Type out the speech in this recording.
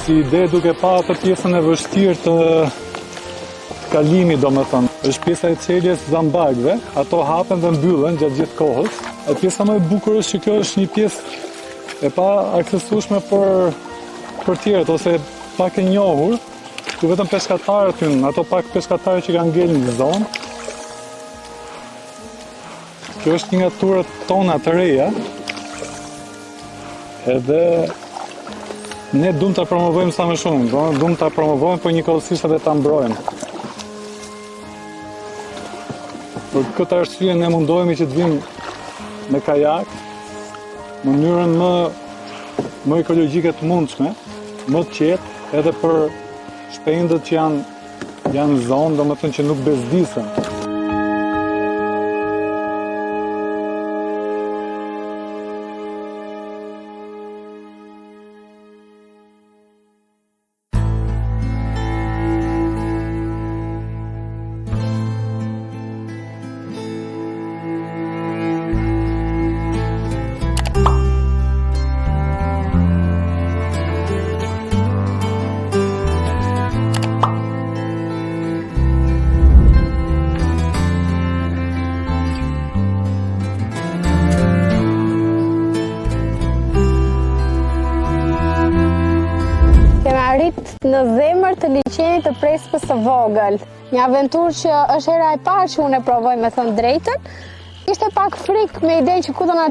si ide duke pa atë pjesën e vështirë të kalimit, domethënë. Është pjesa e celjes zambagëve, ato hapen dhe mbyllen gjatë gjithë kohës. E pjesa më e bukur është që kjo është një pjesë e pa aksesueshme për tjerët ose pak e njohur, ku vetëm peshkatarët hyn, ato pak peshkatarë që kanë ngelur në zonë. Kjo është një nga turat tona të reja, edhe ne duam ta promovojmë sa më shumë, duam ta promovojmë, por njëkohësisht edhe ta mbrojmë. Për këtë arsye ne mundohemi që të vimë me kajak, në mënyrën më ekologjike të mundshme, më të qetë, edhe për shpendët që janë në zonë, domethënë që nuk bezdisen. Në zemër të liçenit të Prespës së vogël. Një aventurë që është hera e parë që unë e provoj, me thënë drejtën. Ishte pak frikë me idenë që ku do na